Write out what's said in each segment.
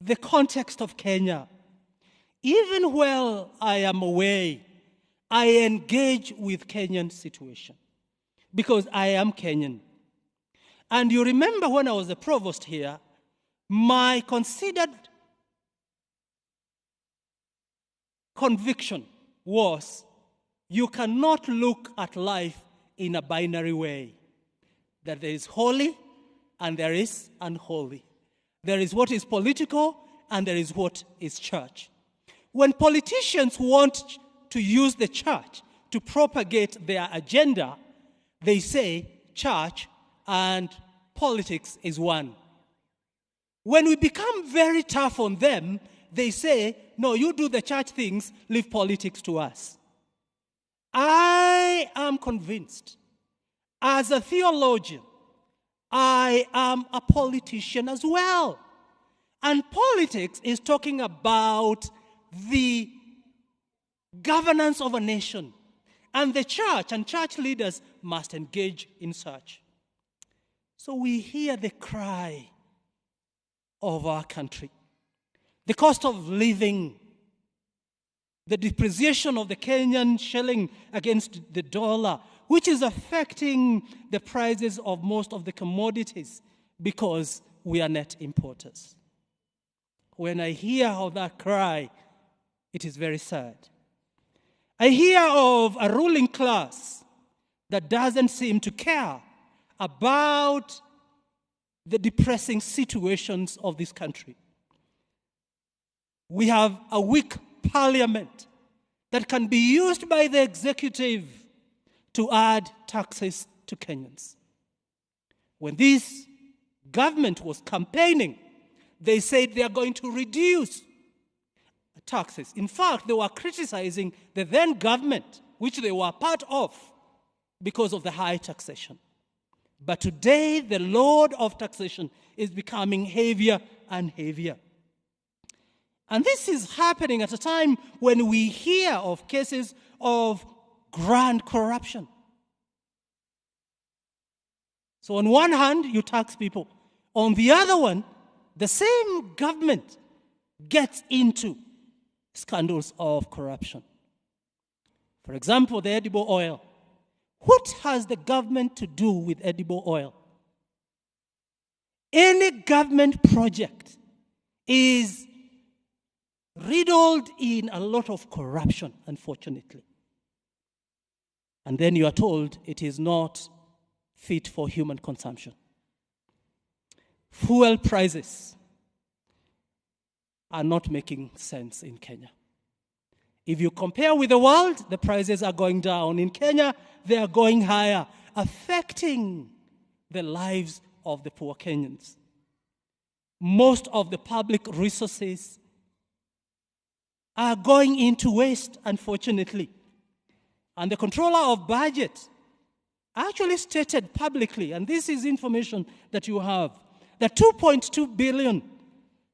the context of Kenya, even while I am away, I engage with Kenyan situation because I am Kenyan. And you remember when I was the provost here, my considered conviction was you cannot look at life in a binary way, that there is holy and there is unholy. There is what is political and there is what is church. When politicians want to use the church to propagate their agenda, they say church and politics is one. When we become very tough on them, they say, no, you do the church things, leave politics to us. I am convinced, as a theologian, I am a politician as well. And politics is talking about the governance of a nation. And the church and church leaders must engage in such. So we hear the cry of our country. The cost of living, the depreciation of the Kenyan shilling against the dollar, which is affecting the prices of most of the commodities because we are net importers. When I hear of that cry, it is very sad. I hear of a ruling class that doesn't seem to care about the depressing situations of this country. We have a weak parliament that can be used by the executive to add taxes to Kenyans. When this government was campaigning, they said they are going to reduce taxes. In fact, they were criticizing the then government, which they were part of, because of the high taxation. But today, the load of taxation is becoming heavier and heavier. And this is happening at a time when we hear of cases of grand corruption. So on one hand, you tax people. On the other one, the same government gets into scandals of corruption. For example, the edible oil. What has the government to do with edible oil? Any government project is riddled in a lot of corruption, unfortunately. And then you are told it is not fit for human consumption. Fuel prices are not making sense in Kenya. If you compare with the world, the prices are going down. In Kenya, they are going higher, affecting the lives of the poor Kenyans. Most of the public resources are going into waste, unfortunately. And the controller of budget actually stated publicly, and this is information that you have, that 2.2 billion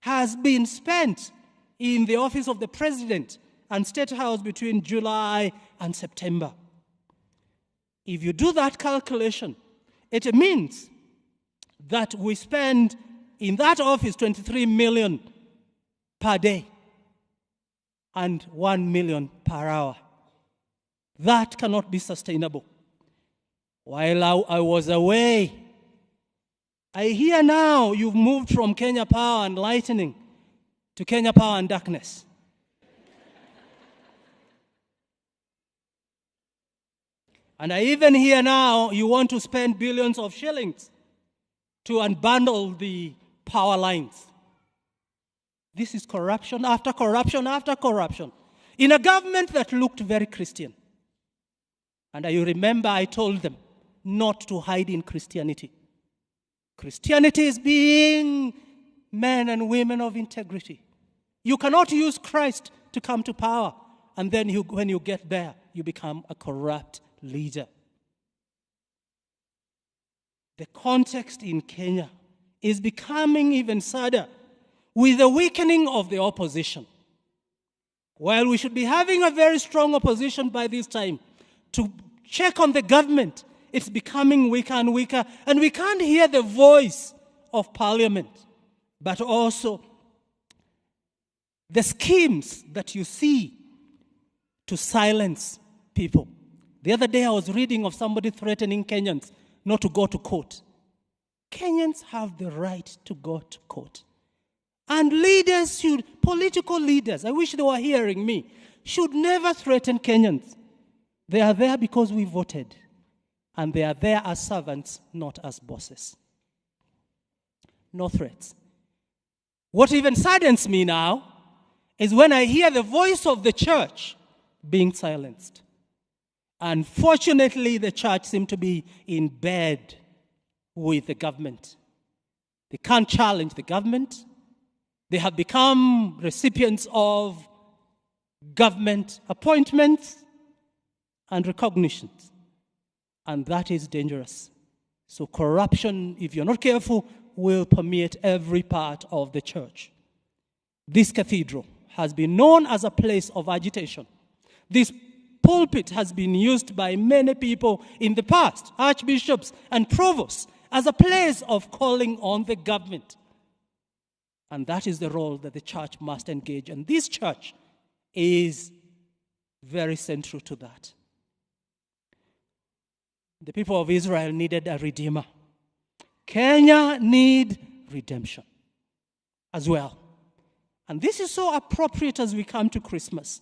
has been spent in the office of the president and State House between July and September. If you do that calculation, it means that we spend in that office 23 million per day and 1 million per hour. That cannot be sustainable. While I was away, I hear now you've moved from Kenya Power and Lightning to Kenya Power and Darkness. And I even hear now you want to spend billions of shillings to unbundle the power lines. This is corruption after corruption after corruption in a government that looked very Christian. And you remember I told them not to hide in Christianity. Christianity is being men and women of integrity. You cannot use Christ to come to power, and then when you get there, you become a corrupt leader. The context in Kenya is becoming even sadder with the weakening of the opposition. While we should be having a very strong opposition by this time to check on the government, it's becoming weaker and weaker, and we can't hear the voice of parliament, but also the schemes that you see to silence people. The other day I was reading of somebody threatening Kenyans not to go to court. Kenyans have the right to go to court. And leaders political leaders, I wish they were hearing me, should never threaten Kenyans. They are there because we voted. And they are there as servants, not as bosses. No threats. What even saddens me now is when I hear the voice of the church being silenced. Unfortunately, the church seems to be in bed with the government. They can't challenge the government. They have become recipients of government appointments and recognitions. And that is dangerous. So corruption, if you're not careful, will permeate every part of the church. This cathedral has been known as a place of agitation. This pulpit has been used by many people in the past, archbishops and provosts, as a place of calling on the government. And that is the role that the church must engage. And this church is very central to that. The people of Israel needed a redeemer. Kenya needs redemption as well. And this is so appropriate as we come to Christmas.